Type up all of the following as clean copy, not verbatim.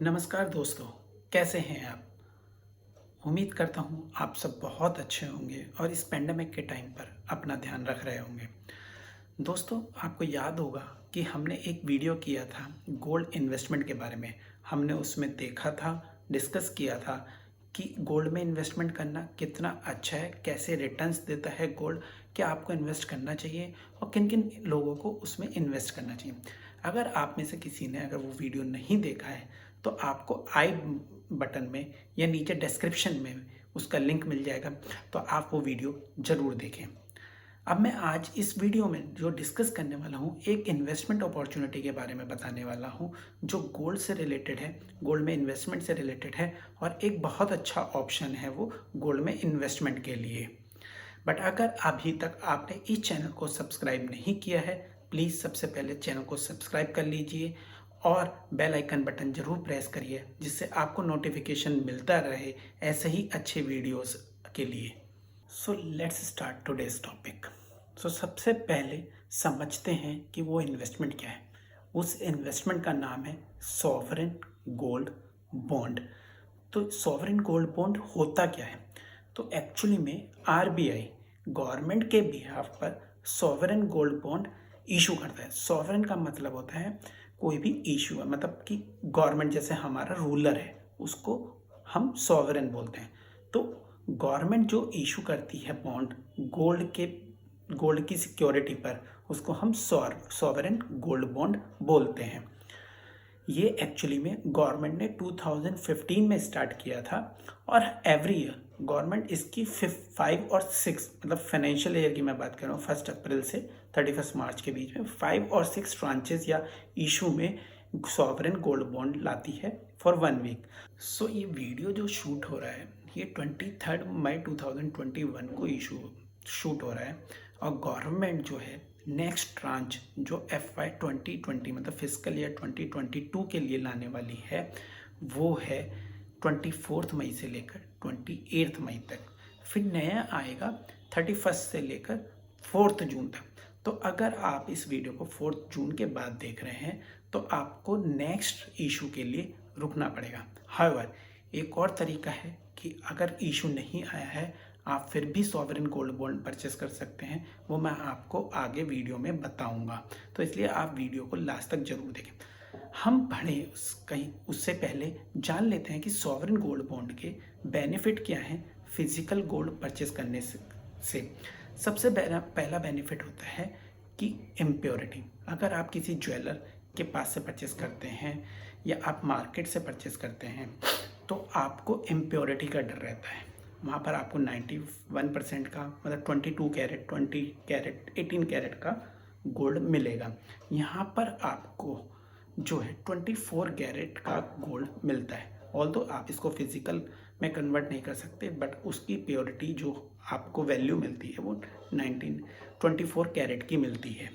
नमस्कार दोस्तों, कैसे हैं आप? उम्मीद करता हूँ आप सब बहुत अच्छे होंगे और इस पैंडेमिक के टाइम पर अपना ध्यान रख रहे होंगे। दोस्तों, आपको याद होगा कि हमने एक वीडियो किया था गोल्ड इन्वेस्टमेंट के बारे में। हमने उसमें देखा था, डिस्कस किया था कि गोल्ड में इन्वेस्टमेंट करना कितना अच्छा है, कैसे रिटर्न्स देता है गोल्ड, क्या आपको इन्वेस्ट करना चाहिए और किन-किन लोगों को उसमें इन्वेस्ट करना चाहिए। अगर आप में से किसी ने अगर वो वीडियो नहीं देखा है, तो आपको आई बटन में या नीचे डिस्क्रिप्शन में उसका लिंक मिल जाएगा, तो आप वो वीडियो ज़रूर देखें। अब मैं आज इस वीडियो में जो डिस्कस करने वाला हूँ, एक इन्वेस्टमेंट अपॉर्चुनिटी के बारे में बताने वाला हूँ, जो गोल्ड से रिलेटेड है, गोल्ड में इन्वेस्टमेंट से रिलेटेड है और एक बहुत अच्छा ऑप्शन है वो गोल्ड में इन्वेस्टमेंट के लिए। बट अगर अभी तक आपने इस चैनल को सब्सक्राइब नहीं किया है, प्लीज़ सबसे पहले चैनल को सब्सक्राइब कर लीजिए और बेल आइकन बटन ज़रूर प्रेस करिए, जिससे आपको नोटिफिकेशन मिलता रहे ऐसे ही अच्छे वीडियोस के लिए। So let's start today's topic. So सबसे पहले समझते हैं कि वो इन्वेस्टमेंट क्या है। उस इन्वेस्टमेंट का नाम है सॉवरेन गोल्ड बॉन्ड। तो सॉवरेन गोल्ड बॉन्ड होता क्या है? तो एक्चुअली में आरबीआई गवर्नमेंट के बिहाफ पर सॉवरेन गोल्ड बॉन्ड इशू करता है। सॉवरेन का मतलब होता है कोई भी इशू है, मतलब कि गवर्नमेंट जैसे हमारा रूलर है उसको हम सॉवरेन बोलते हैं। तो गवर्नमेंट जो इशू करती है बॉन्ड गोल्ड की सिक्योरिटी पर, उसको हम सॉवरेन गोल्ड बॉन्ड बोलते हैं। ये एक्चुअली में गवर्नमेंट ने 2015 में स्टार्ट किया था और एवरी ईयर गवर्नमेंट इसकी 5 और 6, मतलब फाइनेंशियल ईयर की मैं बात कर रहा हूँ, 1 अप्रैल से 31 मार्च के बीच में 5 और 6 ट्रांचेस या इशू में सॉवरेन गोल्ड बॉन्ड लाती है फॉर 1 वीक। सो ये वीडियो जो शूट हो रहा है ये 23 मई 2021 को शूट हो रहा है और गवर्नमेंट जो है नेक्स्ट ट्रांच जो FY 2020 मतलब फिजिकल ईयर 2022 के लिए लाने वाली है, वो है 24 मई से लेकर 28 मई तक। फिर नया आएगा 31 से लेकर 4 जून तक। तो अगर आप इस वीडियो को 4 जून के बाद देख रहे हैं तो आपको नेक्स्ट इशू के लिए रुकना पड़ेगा। हाउएवर एक और तरीका है कि अगर इशू नहीं आया है आप फिर भी सॉवरेन गोल्ड बॉन्ड परचेस कर सकते हैं, वो मैं आपको आगे वीडियो में बताऊंगा। तो इसलिए आप वीडियो को लास्ट तक जरूर देखें। हम पढ़ें कहीं उससे पहले जान लेते हैं कि सॉवरेन गोल्ड बॉन्ड के बेनिफिट क्या हैं फिजिकल गोल्ड परचेस करने से। सबसे पहला बेनिफिट होता है कि इम्प्योरिटी। अगर आप किसी ज्वेलर के पास से परचेस करते हैं या आप मार्केट से परचेस करते हैं तो आपको इम्प्योरिटी का डर रहता है। वहाँ पर आपको 91% का, मतलब 22 कैरेट, 20 कैरेट, 18 कैरेट का गोल्ड मिलेगा। यहाँ पर आपको जो है 24 कैरेट का गोल्ड मिलता है। ऑल्दो आप इसको फिजिकल में कन्वर्ट नहीं कर सकते, बट उसकी प्योरिटी जो आपको वैल्यू मिलती है वो 24 कैरेट की मिलती है।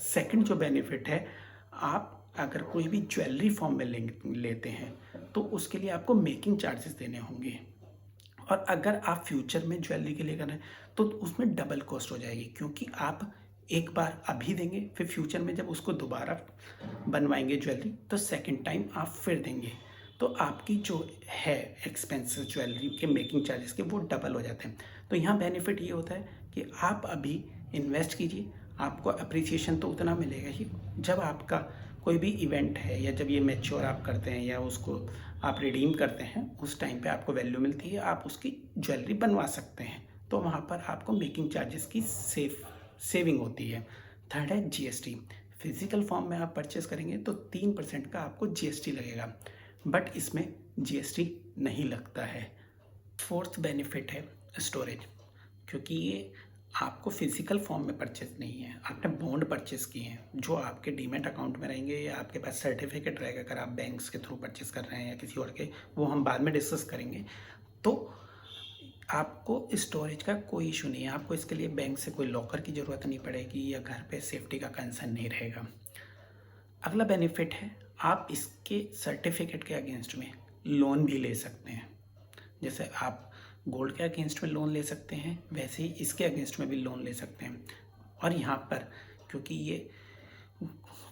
सेकंड जो बेनिफिट है, आप अगर कोई भी ज्वेलरी फॉर्म में लेते हैं तो उसके लिए आपको मेकिंग चार्जेस देने होंगे, और अगर आप फ्यूचर में ज्वेलरी के लिए कर रहे हैं तो उसमें डबल कॉस्ट हो जाएगी, क्योंकि आप एक बार अभी देंगे फिर फ्यूचर में जब उसको दोबारा बनवाएंगे ज्वेलरी तो सेकंड टाइम आप फिर देंगे, तो आपकी जो है एक्सपेंसेस ज्वेलरी के मेकिंग चार्जेस के वो डबल हो जाते हैं। तो यहाँ बेनिफिट ये होता है कि आप अभी इन्वेस्ट कीजिए, आपको अप्रिसिएशन तो उतना मिलेगा ही। जब आपका कोई भी इवेंट है या जब ये मैच्योर आप करते हैं या उसको आप रिडीम करते हैं, उस टाइम पे आपको वैल्यू मिलती है, आप उसकी ज्वेलरी बनवा सकते हैं। तो वहाँ पर आपको मेकिंग चार्जेस की सेविंग होती है। थर्ड है जीएसटी। फिजिकल फॉर्म में आप परचेस करेंगे तो 3% का आपको जीएसटी लगेगा, बट इसमें जीएसटी नहीं लगता है। फोर्थ बेनिफिट है स्टोरेज, क्योंकि ये आपको फिजिकल फॉर्म में परचेज नहीं है, आपने बॉन्ड परचेज किए हैं जो आपके डीमेट अकाउंट में रहेंगे या आपके पास सर्टिफिकेट रहेगा अगर आप बैंक्स के थ्रू परचेज कर रहे हैं या किसी और के, वो हम बाद में डिस्कस करेंगे। तो आपको स्टोरेज का कोई इशू नहीं है, आपको इसके लिए बैंक से कोई लॉकर की ज़रूरत नहीं पड़ेगी या घर पे सेफ्टी का कंसर्न नहीं रहेगा। अगला बेनिफिट है, आप इसके सर्टिफिकेट के अगेंस्ट में लोन भी ले सकते हैं। जैसे आप गोल्ड के अगेंस्ट में लोन ले सकते हैं, वैसे ही इसके अगेंस्ट में भी लोन ले सकते हैं। और यहाँ पर क्योंकि ये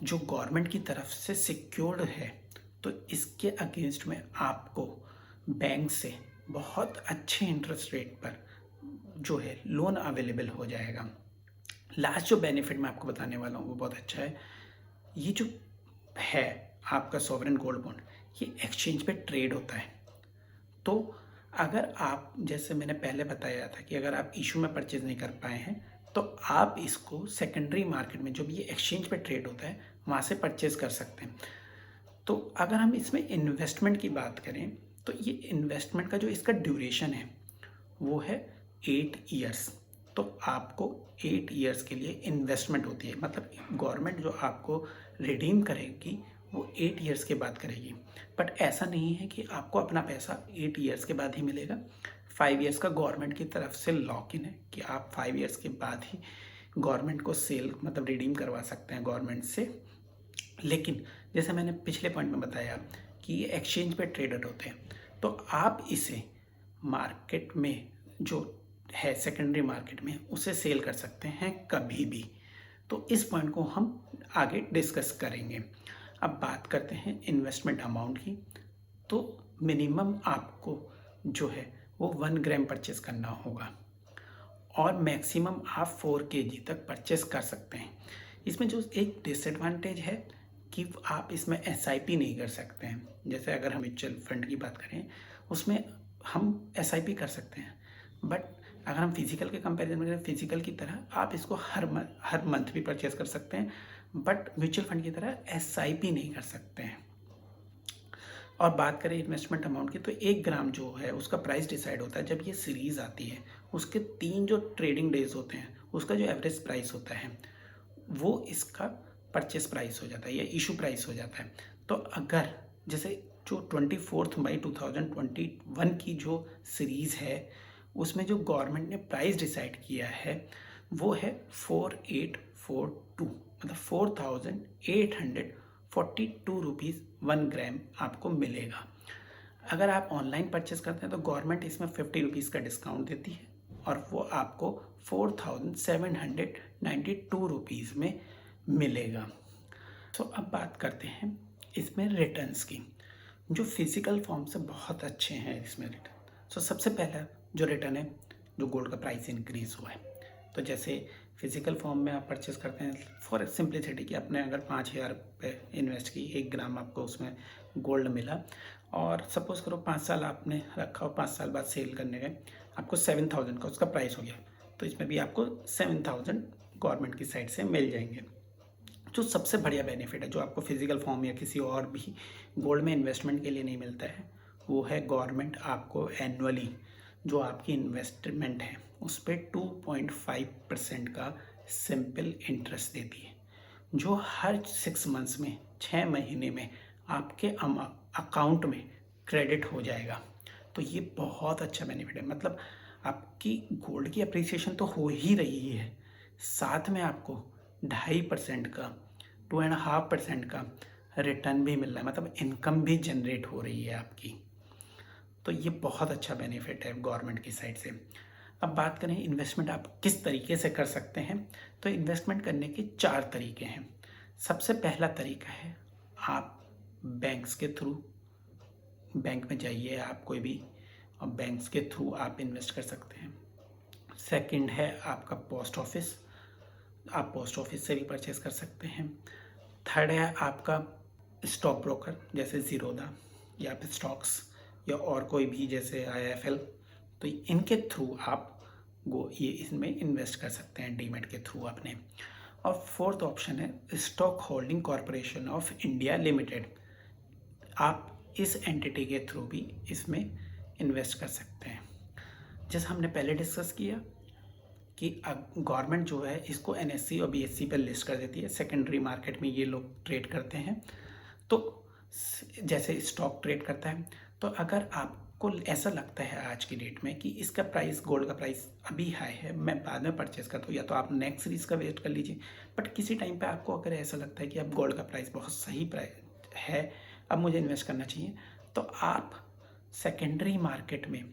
जो गवर्नमेंट की तरफ से सिक्योर्ड है तो इसके अगेंस्ट में आपको बैंक से बहुत अच्छे इंटरेस्ट रेट पर जो है लोन अवेलेबल हो जाएगा। लास्ट जो बेनिफिट मैं आपको बताने वाला हूँ वो बहुत अच्छा है। ये जो है आपका सॉवरेन गोल्ड बॉन्ड, ये एक्सचेंज पे ट्रेड होता है। तो अगर आप, जैसे मैंने पहले बताया था कि अगर आप इशू में परचेज नहीं कर पाए हैं तो आप इसको सेकेंडरी मार्केट में, जो भी ये एक्सचेंज पे ट्रेड होता है, वहाँ से परचेज कर सकते हैं। तो अगर हम इसमें इन्वेस्टमेंट की बात करें तो ये इन्वेस्टमेंट का जो इसका ड्यूरेशन है वो है 8 ईयर्स। तो आपको 8 ईयर्स के लिए इन्वेस्टमेंट होती है, मतलब गवर्नमेंट जो आपको रिडीम करेगी वो 8 ईयर्स के बाद करेगी। बट ऐसा नहीं है कि आपको अपना पैसा 8 ईयर्स के बाद ही मिलेगा। 5 ईयर्स का गवर्नमेंट की तरफ से लॉक इन है कि आप 5 ईयर्स के बाद ही गवर्नमेंट को सेल, मतलब रिडीम करवा सकते हैं गवर्नमेंट से। लेकिन जैसे मैंने पिछले पॉइंट में बताया कि ये एक्सचेंज पे ट्रेडेड होते हैं, तो आप इसे मार्केट में जो है सेकेंडरी मार्केट में उसे सेल कर सकते हैं कभी भी। तो इस पॉइंट को हम आगे डिस्कस करेंगे। अब बात करते हैं इन्वेस्टमेंट अमाउंट की। तो मिनिमम आपको जो है वो 1 ग्राम परचेस करना होगा और मैक्सिमम आप 4 kg तक परचेस कर सकते हैं। इसमें जो एक डिसएडवांटेज है कि आप इसमें SIP नहीं कर सकते हैं। जैसे अगर हम म्यूचुअल फंड की बात करें उसमें हम SIP कर सकते हैं, बट अगर हम फिजिकल के कंपैरिजन में करें, फिजिकल की तरह आप इसको हर मंथ भी परचेस कर सकते हैं, बट म्यूचुअल फंड की तरह SIP नहीं कर सकते हैं। और बात करें इन्वेस्टमेंट अमाउंट की, तो 1 ग्राम जो है उसका प्राइस डिसाइड होता है जब ये सीरीज़ आती है, उसके 3 जो ट्रेडिंग डेज होते हैं उसका जो एवरेज प्राइस होता है वो इसका परचेस प्राइस हो जाता है या इशू प्राइस हो जाता है। तो अगर जैसे जो 24 मई 2021 की जो सीरीज़ है उसमें जो गवर्नमेंट ने प्राइस डिसाइड किया है वो है 4842, मतलब 4842 रुपीज़ 1 ग्राम आपको मिलेगा। अगर आप ऑनलाइन परचेस करते हैं तो गवर्नमेंट इसमें 50 रुपीज़ का डिस्काउंट देती है और वो आपको 4792 रुपीज़ में मिलेगा। तो अब बात करते हैं इसमें रिटर्न्स की, जो फिजिकल फॉर्म से बहुत अच्छे हैं इसमें रिटर्न। तो सबसे पहला जो रिटर्न है, जो गोल्ड का प्राइस इंक्रीज़ हुआ है। तो जैसे फिजिकल फॉर्म में आप परचेस करते हैं फॉर सिंप्लिसिटी कि आपने अगर 5000 रुपये इन्वेस्ट की, 1 ग्राम आपको उसमें गोल्ड मिला और सपोज़ करो 5 साल आपने रखा और 5 साल बाद सेल करने गए, आपको 7000 का उसका प्राइस हो गया, तो इसमें भी आपको 7000 गवर्नमेंट की साइड से मिल जाएंगे। जो सबसे बढ़िया बेनिफिट है जो आपको फिजिकल फॉर्म या किसी और भी गोल्ड में इन्वेस्टमेंट के लिए नहीं मिलता है, वो है गवर्नमेंट आपको एनुअली जो आपकी इन्वेस्टमेंट है उस पर 2.5% का सिंपल इंटरेस्ट देती है, जो हर 6 मंथ्स में, 6 महीने में आपके अकाउंट में क्रेडिट हो जाएगा। तो ये बहुत अच्छा बेनिफिट है, मतलब आपकी गोल्ड की अप्रिसिएशन तो हो ही रही है, साथ में आपको 2.5% का, 2.5% का रिटर्न भी मिल रहा है, मतलब इनकम भी जनरेट हो रही है आपकी। तो ये बहुत अच्छा बेनिफिट है गवर्नमेंट की साइड से। अब बात करें इन्वेस्टमेंट आप किस तरीके से कर सकते हैं, तो इन्वेस्टमेंट करने के 4 तरीके हैं। सबसे पहला तरीका है आप बैंक्स के थ्रू, बैंक में जाइए आप कोई भी, और बैंक्स के थ्रू आप इन्वेस्ट कर सकते हैं। सेकंड है आपका पोस्ट ऑफिस, आप पोस्ट ऑफिस से भी परचेज कर सकते हैं। थर्ड है आपका स्टॉक ब्रोकर जैसे ज़ीरोधा या फिर स्टॉक्स या और कोई भी जैसे IIFL, तो इनके थ्रू आप ये इसमें इन्वेस्ट कर सकते हैं डीमैट के थ्रू अपने। और फोर्थ ऑप्शन है stock holding corporation of India limited, आप इस एंटिटी के थ्रू भी इसमें इन्वेस्ट कर सकते हैं। जैसे हमने पहले डिस्कस किया कि गवर्नमेंट जो है इसको NSE और BSE पर लिस्ट कर देती है, सेकेंडरी मार्केट में ये लोग ट्रेड करते हैं। तो जैसे स्टॉक ट्रेड करता है, तो अगर आपको ऐसा लगता है आज की डेट में कि इसका प्राइस, गोल्ड का प्राइस अभी हाई है, मैं बाद में परचेस करता हूँ, या तो आप नेक्स्ट सीरीज का वेट कर लीजिए। बट किसी टाइम पे आपको अगर ऐसा लगता है कि अब गोल्ड का प्राइस बहुत सही प्राइस है, अब मुझे इन्वेस्ट करना चाहिए, तो आप सेकेंडरी मार्केट में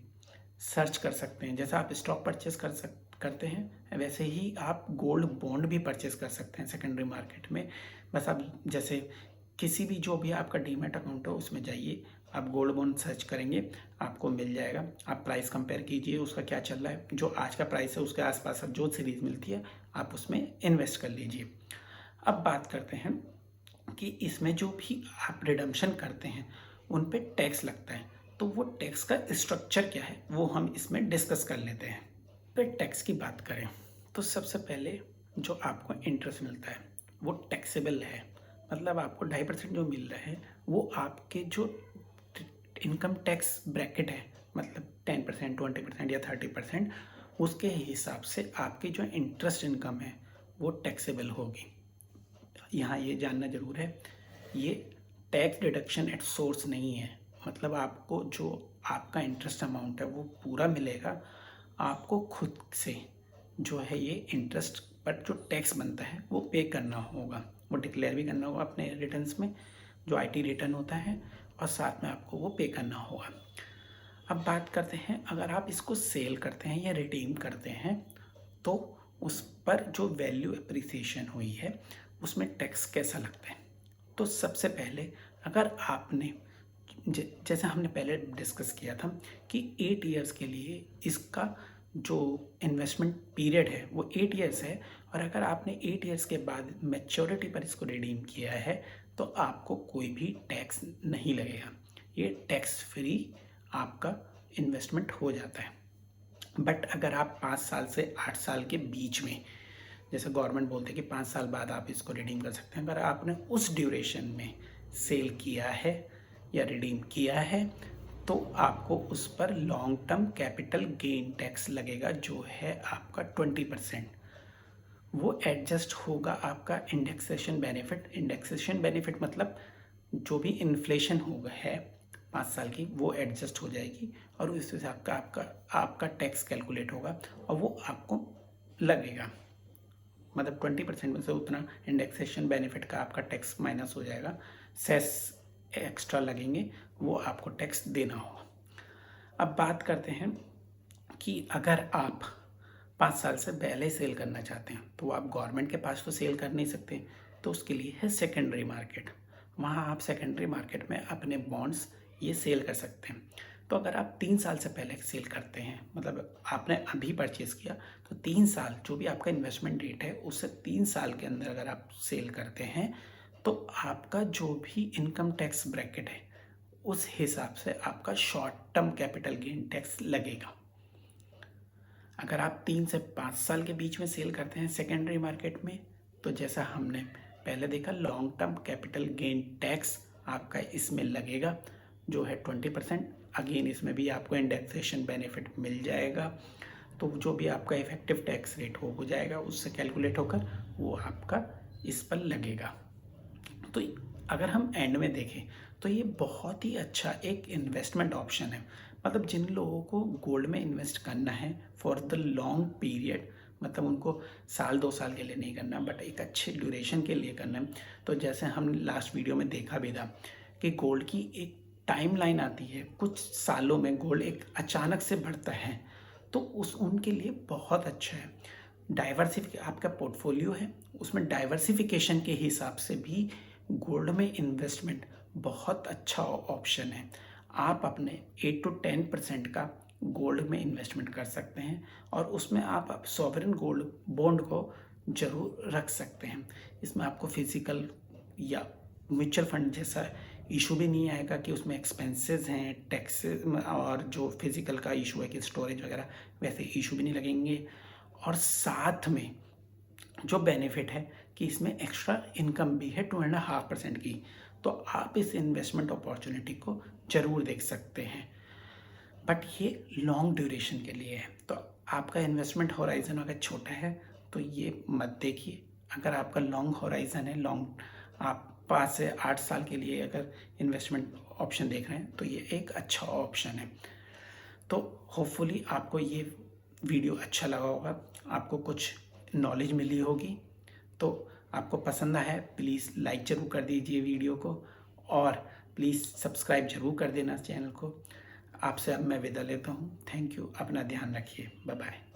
सर्च कर सकते हैं। जैसा आप स्टॉक परचेस करते हैं वैसे ही आप गोल्ड बॉन्ड भी परचेस कर सकते हैं सेकेंडरी मार्केट में। बस आप जैसे किसी भी जो भी आपका डीमैट अकाउंट हो उसमें जाइए, आप गोल्ड बॉन्ड सर्च करेंगे, आपको मिल जाएगा। आप प्राइस कंपेयर कीजिए उसका क्या चल रहा है, जो आज का प्राइस है उसके आसपास जो सीरीज़ मिलती है आप उसमें इन्वेस्ट कर लीजिए। अब बात करते हैं कि इसमें जो भी आप रिडम्पशन करते हैं उन पे टैक्स लगता है, तो वो टैक्स का स्ट्रक्चर क्या है वो हम इसमें डिस्कस कर लेते हैं। फिर टैक्स की बात करें तो सबसे पहले जो आपको इंटरेस्ट मिलता है वो टैक्सेबल है, मतलब आपको 2.5% जो मिल रहा है वो आपके जो इनकम टैक्स ब्रैकेट है, मतलब 10%, 20% या 30%, उसके हिसाब से आपकी जो इंटरेस्ट इनकम है वो टैक्सेबल होगी। यहाँ ये जानना ज़रूर है, ये टैक्स डिडक्शन एट सोर्स नहीं है, मतलब आपको जो आपका इंटरेस्ट अमाउंट है वो पूरा मिलेगा। आपको खुद से जो है ये इंटरेस्ट पर जो टैक्स बनता है वो पे करना होगा, वो डिक्लेयर भी करना होगा अपने रिटर्न्स में, जो आईटी रिटर्न होता है, और साथ में आपको वो पे करना होगा। अब बात करते हैं, अगर आप इसको सेल करते हैं या रिडीम करते हैं तो उस पर जो वैल्यू अप्रिसिएशन हुई है उसमें टैक्स कैसा लगता है। तो सबसे पहले अगर आपने जैसे हमने पहले डिस्कस किया था कि 8 इयर्स के लिए इसका जो इन्वेस्टमेंट पीरियड है वो 8 इयर्स है, और अगर आपने 8 इयर्स के बाद मैच्योरिटी पर इसको रिडीम किया है तो आपको कोई भी टैक्स नहीं लगेगा, ये टैक्स फ्री आपका इन्वेस्टमेंट हो जाता है। बट अगर आप 5 साल से 8 साल के बीच में, जैसे गवर्नमेंट बोलते हैं कि 5 साल बाद आप इसको रिडीम कर सकते हैं, अगर आपने उस ड्यूरेशन में सेल किया है या रिडीम किया है तो आपको उस पर long term capital gain tax लगेगा, जो है आपका 20%। वो एडजस्ट होगा आपका इंडेक्सेशन बेनिफिट। इंडेक्सेशन बेनिफिट मतलब जो भी इन्फ्लेशन होगा है 5 साल की वो एडजस्ट हो जाएगी, और उस हिसाब का आपका टैक्स कैलकुलेट होगा और वो आपको लगेगा, मतलब 20% में से उतना इंडेक्सेशन बेनिफिट का आपका टैक्स माइनस हो जाएगा, सेस एक्स्ट्रा लगेंगे, वो आपको टैक्स देना होगा। अब बात करते हैं कि अगर आप 5 साल से पहले सेल करना चाहते हैं तो आप गवर्नमेंट के पास तो सेल कर नहीं सकते, तो उसके लिए है सेकेंडरी मार्केट। वहाँ आप सेकेंडरी मार्केट में अपने बॉन्ड्स ये सेल कर सकते हैं। तो अगर आप 3 साल से पहले सेल करते हैं, मतलब आपने अभी परचेज़ किया, तो 3 साल जो भी आपका इन्वेस्टमेंट डेट है उससे 3 साल के अंदर अगर आप सेल करते हैं तो आपका जो भी इनकम टैक्स ब्रैकेट है उस हिसाब से आपका short term capital gain tax लगेगा। अगर आप 3 से 5 साल के बीच में सेल करते हैं सेकेंडरी मार्केट में, तो जैसा हमने पहले देखा long term capital gain tax आपका इसमें लगेगा, जो है 20%। अगेन इसमें भी आपको इंडेक्सेशन बेनिफिट मिल जाएगा, तो जो भी आपका इफेक्टिव टैक्स रेट हो जाएगा उससे कैलकुलेट होकर वो आपका इस पर लगेगा। तो अगर हम एंड में देखें तो ये बहुत ही अच्छा एक इन्वेस्टमेंट ऑप्शन है, मतलब जिन लोगों को गोल्ड में इन्वेस्ट करना है फॉर द लॉन्ग पीरियड, मतलब उनको साल 2 साल के लिए नहीं करना बट एक अच्छे ड्यूरेशन के लिए करना है। तो जैसे हम लास्ट वीडियो में देखा भी था कि गोल्ड की एक टाइम लाइन आती है, कुछ सालों में गोल्ड एक अचानक से बढ़ता है, तो उनके लिए बहुत अच्छा है। आपका पोर्टफोलियो है उसमें डाइवर्सिफिकेशन के हिसाब से भी गोल्ड में इन्वेस्टमेंट बहुत अच्छा ऑप्शन है। आप अपने 8 to 10% का गोल्ड में इन्वेस्टमेंट कर सकते हैं, और उसमें आप सॉवरेन गोल्ड बॉन्ड को जरूर रख सकते हैं। इसमें आपको फिजिकल या म्यूचुअल फंड जैसा इशू भी नहीं आएगा कि उसमें एक्सपेंसेस हैं, टैक्सेस, और जो फिजिकल का इशू है कि स्टोरेज वगैरह, वैसे इशू भी नहीं लगेंगे। और साथ में जो बेनिफिट है कि इसमें एक्स्ट्रा इनकम भी है 2.5% की, तो आप इस इन्वेस्टमेंट अपॉर्चुनिटी को ज़रूर देख सकते हैं। बट ये लॉन्ग ड्यूरेशन के लिए है, तो आपका इन्वेस्टमेंट होराइजन अगर छोटा है तो ये मत देखिए। अगर आपका लॉन्ग होराइजन है, आप 5 से 8 साल के लिए अगर इन्वेस्टमेंट ऑप्शन देख रहे हैं तो ये एक अच्छा ऑप्शन है। तो होपफुली आपको ये वीडियो अच्छा लगा होगा, आपको कुछ नॉलेज मिली होगी। तो आपको पसंद आया है प्लीज़ लाइक ज़रूर कर दीजिए वीडियो को, और प्लीज़ सब्सक्राइब ज़रूर कर देना चैनल को। आपसे अब मैं विदा लेता हूँ। थैंक यू, अपना ध्यान रखिए, बाय बाय।